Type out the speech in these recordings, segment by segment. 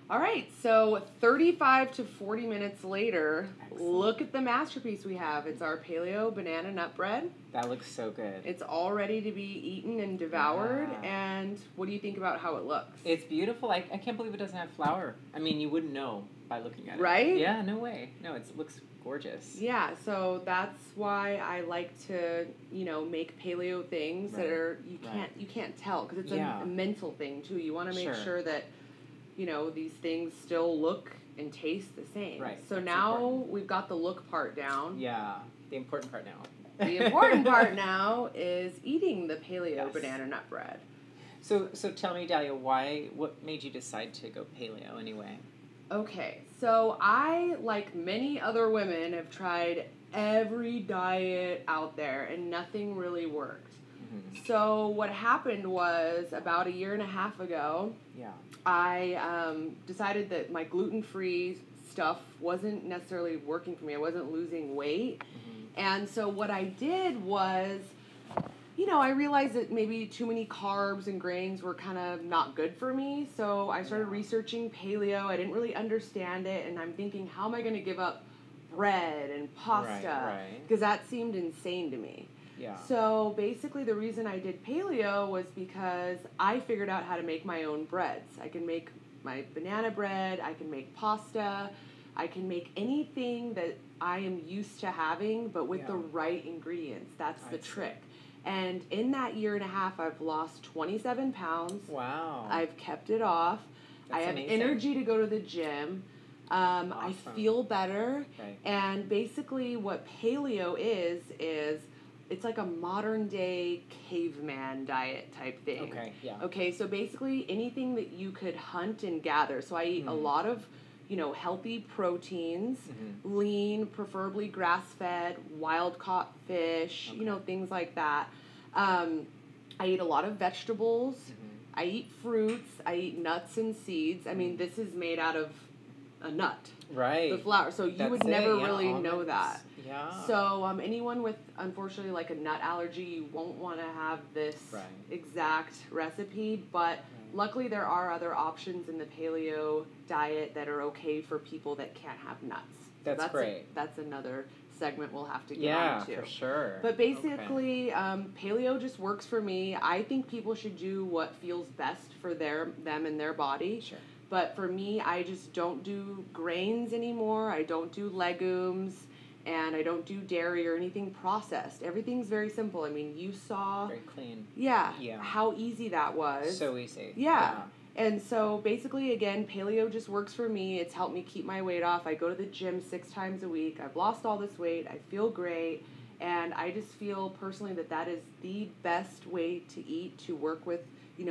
All right, so 35 to 40 minutes later, Excellent. Look at the masterpiece we have. It's our Paleo Banana Nut Bread. That looks so good. It's all ready to be eaten and devoured. Yeah. And what do you think about how it looks? It's beautiful. I can't believe it doesn't have flour. I mean, you wouldn't know by looking at it. Right? Yeah, no way. No, it looks gorgeous. Yeah, so that's why I like to, make paleo things that are you can't tell because it's a mental thing too. You want to make sure that these things still look and taste the same. Right. So that's now important. we've got the look part down. Yeah, the important part now. The important part now is eating the Paleo Banana Nut Bread. So tell me, Dalia, what made you decide to go paleo anyway? Okay, so I, like many other women, have tried every diet out there and nothing really worked. Mm-hmm. So what happened was about 1.5 years ago, I decided that my gluten-free stuff wasn't necessarily working for me. I wasn't losing weight. Mm-hmm. And so what I did was, I realized that maybe too many carbs and grains were kind of not good for me. So I started researching paleo. I didn't really understand it. And I'm thinking, how am I going to give up bread and pasta? Because that seemed insane to me. Yeah. So basically the reason I did paleo was because I figured out how to make my own breads. I can make my banana bread. I can make pasta. I can make anything that I am used to having, but with the right ingredients. That's the trick. And in that 1.5 years, I've lost 27 pounds. Wow. I've kept it off. That's I have amazing. energy to go to the gym. Awesome. I feel better. Right. And basically what paleo is it's like a modern day caveman diet type thing. Okay, yeah. Okay, so basically anything that you could hunt and gather. So I eat a lot of healthy proteins, lean, preferably grass-fed, wild-caught fish, things like that. I eat a lot of vegetables. I eat fruits. I eat nuts and seeds. I mean, this is made out of a nut. Right. The flour. So you would never really know that. Yeah. So anyone with, unfortunately, like a nut allergy, you won't want to have this exact recipe, but luckily there are other options in the paleo diet that are okay for people that can't have nuts. That's great. That's another segment we'll have to get on to. Yeah, for sure. But basically, paleo just works for me. I think people should do what feels best for them and their body. Sure. But for me, I just don't do grains anymore. I don't do legumes. And I don't do dairy or anything processed. Everything's very simple. I mean, you saw... Very clean. Yeah. How easy that was. So easy. Yeah. And so, basically, again, paleo just works for me. It's helped me keep my weight off. I go to the gym 6 times a week. I've lost all this weight. I feel great. And I just feel, personally, that is the best way to eat, to work with,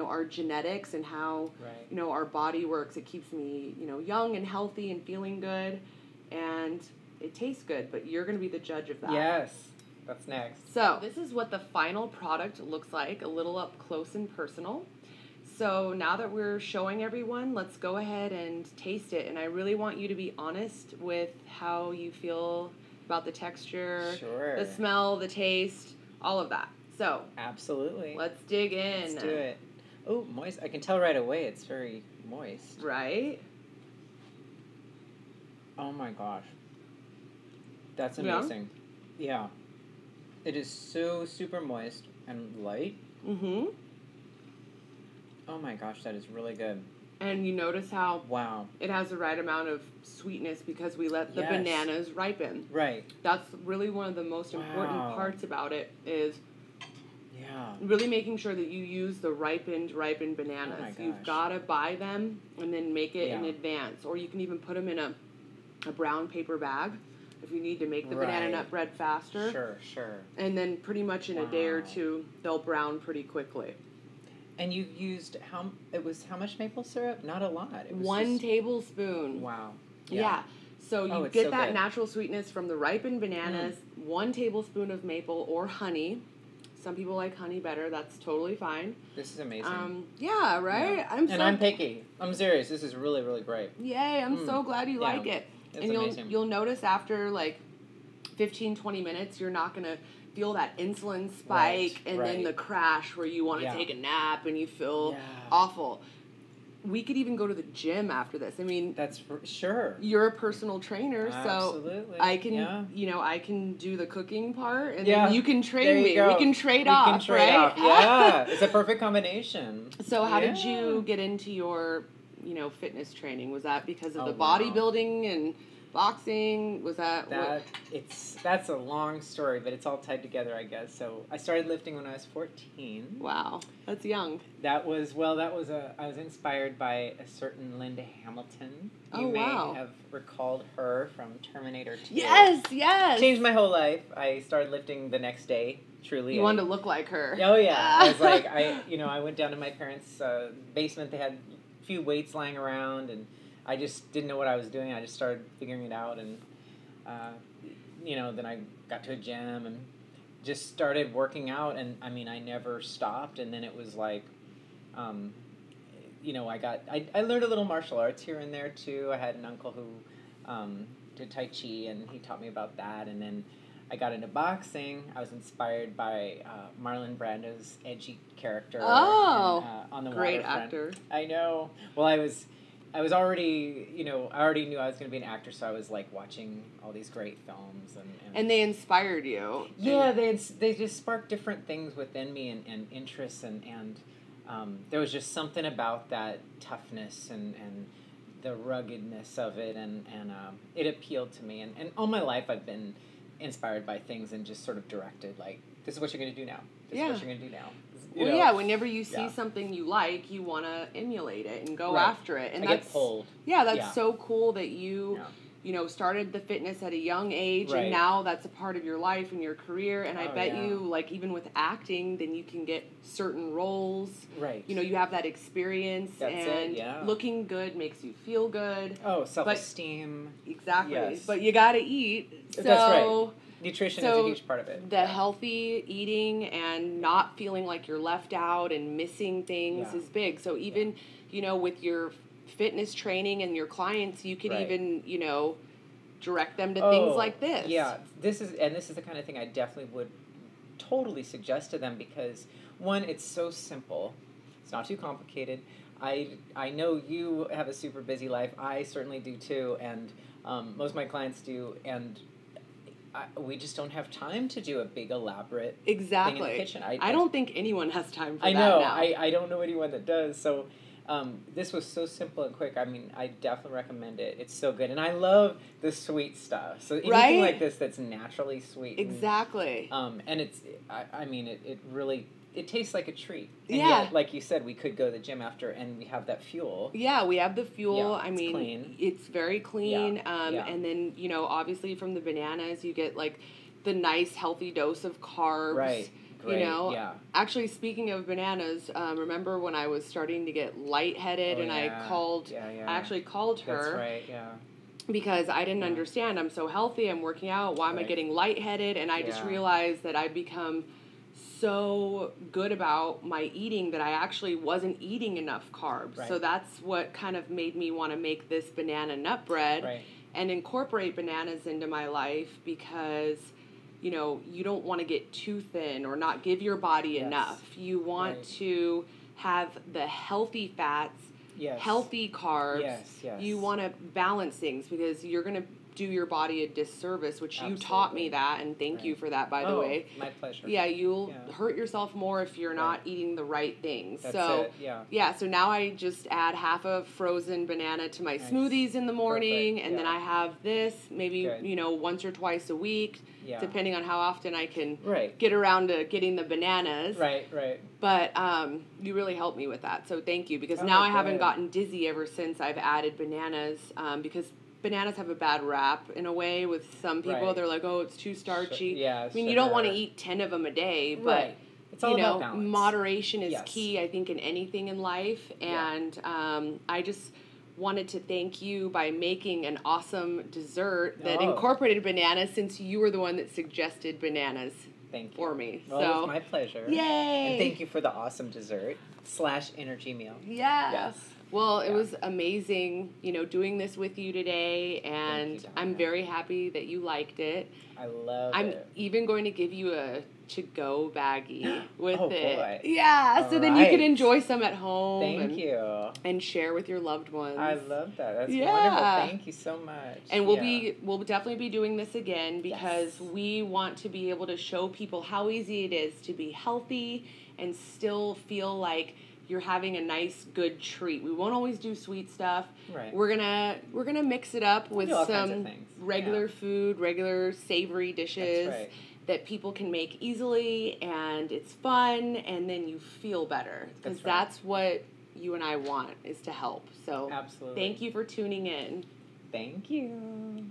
our genetics and how, our body works. It keeps me, young and healthy and feeling good. And... it tastes good, but you're going to be the judge of that. Yes. That's next. So, this is what the final product looks like, a little up close and personal. So, now that we're showing everyone, let's go ahead and taste it. And I really want you to be honest with how you feel about the texture, the smell, the taste, all of that. So, absolutely. Let's dig in. Let's do it. Oh, moist. I can tell right away it's very moist. Right? Oh my gosh. That's amazing. Yeah. It is so super moist and light. Mm-hmm. Oh my gosh, that is really good. And you notice how it has the right amount of sweetness because we let the bananas ripen. Right. That's really one of the most important parts about it is really making sure that you use the ripened bananas. Oh my gosh. You've got to buy them and then make it in advance. Or you can even put them in a brown paper bag if you need to make the banana nut bread faster. Sure. And then pretty much in a day or two, they'll brown pretty quickly. And you used how much maple syrup? Not a lot. It was 1 tablespoon. Wow. Yeah. So you get that natural sweetness from the ripened bananas, 1 tablespoon of maple or honey. Some people like honey better. That's totally fine. This is amazing. Yeah, right? Yeah. I'm picky. I'm serious. This is really, really great. Yay. I'm so glad you like it. It's and amazing. You'll notice after like 15, 20 minutes, you're not going to feel that insulin spike and then the crash where you want to take a nap and you feel awful. we could even go to the gym after this. I mean, that's for sure. You're a personal trainer, Absolutely. so I can, I can do the cooking part, and Yeah. then you can train me. Go. We can trade off, We can trade right? off. Yeah, it's a perfect combination. So how did you get into your, fitness training? Was that because of the wow. bodybuilding and boxing? Was that that's a long story, but it's all tied together, I guess. So I started lifting when I was 14. Wow, that's young. I was inspired by a certain Linda Hamilton. You may have recalled her from Terminator 2. Yes. Changed my whole life. I started lifting the next day. Truly, you wanted to look like her. Oh yeah, I was like, I went down to my parents' basement. They had a few weights lying around, and I just didn't know what I was doing. I just started figuring it out, and then I got to a gym and just started working out. And I mean, I never stopped. And then it was like, I learned a little martial arts here and there too. I had an uncle who did Tai Chi, and he taught me about that. And then I got into boxing. I was inspired by Marlon Brando's edgy character. Oh, on the great Waterfront. Actor. I know. Well, I was already, I already knew I was going to be an actor, so I was, like, watching all these great films. And they inspired you. Yeah, they just sparked different things within me and interests, and there was just something about that toughness and the ruggedness of it, and it appealed to me. And all my life I've been inspired by things and just sort of directed, like, this is what you're going to do now. This is what you're going to do now. Whenever you see something you like, you want to emulate it and go right. after it. And I get pulled. Yeah, that's so cool that you, started the fitness at a young age, and now that's a part of your life and your career. And I bet you, like, even with acting, then you can get certain roles. Right. You have that experience, and looking good makes you feel good. Oh, self-esteem. Exactly. Yes. But you got to eat. So, that's right. Nutrition is a huge part of it. The healthy eating and not feeling like you're left out and missing things is big. So even, with your fitness training and your clients, you could even, direct them to things like this. Yeah. This is the kind of thing I definitely would totally suggest to them, because one, it's so simple. It's not too complicated. I know you have a super busy life. I certainly do too, and most of my clients do, and we just don't have time to do a big elaborate thing in the kitchen. I don't think anyone has time for that now. I don't know anyone that does. So this was so simple and quick. I mean, I definitely recommend it. It's so good. And I love the sweet stuff. So anything like this that's naturally sweet. Exactly. And it's, it really... It tastes like a treat. And yeah. Yet, like you said, we could go to the gym after, and we have that fuel. Yeah, we have the fuel. Yeah, it's clean. It's very clean. Yeah. And then, obviously from the bananas, you get, like, the nice, healthy dose of carbs. Right. Great. Yeah. Actually, speaking of bananas, remember when I was starting to get lightheaded and I actually called her. That's right, yeah. Because I didn't understand. I'm so healthy. I'm working out. Why am I getting lightheaded? And I just realized that I'd become so good about my eating that I actually wasn't eating enough carbs. Right. So that's what kind of made me want to make this banana nut bread and incorporate bananas into my life, because you don't want to get too thin or not give your body enough. You want to have the healthy fats, healthy carbs. Yes. You want to balance things, because you're going to do your body a disservice, which you taught me that, and thank you for that, by the way. My pleasure. Yeah, you'll hurt yourself more if you're not eating the right things. That's so it, so now I just add half a frozen banana to my smoothies in the morning, and then I have this maybe once or twice a week, depending on how often I can get around to getting the bananas. Right. But you really helped me with that, so thank you, because now I haven't gotten dizzy ever since I've added bananas, because bananas have a bad rap in a way with some people. Right. They're like, oh, it's too starchy. Yeah, I mean, you don't want to eat 10 of them a day, but it's all about balance. Moderation is key, I think, in anything in life. And I just wanted to thank you by making an awesome dessert that incorporated bananas, since you were the one that suggested bananas for me. Well, it was my pleasure. Yay! And thank you for the awesome dessert / energy meal. Yes. Well, it was amazing, doing this with you today, and I'm very happy that you liked it. I love it. I'm even going to give you a to-go baggie with it. Boy. Yeah, so then you can enjoy some at home. Thank you. And share with your loved ones. I love that. That's wonderful. Thank you so much. And we'll definitely be doing this again because we want to be able to show people how easy it is to be healthy and still feel like you're having a nice, good treat. We won't always do sweet stuff. Right. We're gonna mix it up with some regular food, regular savory dishes that people can make easily, and it's fun, and then you feel better because that's what you and I want is to help. So absolutely. Thank you for tuning in. Thank you.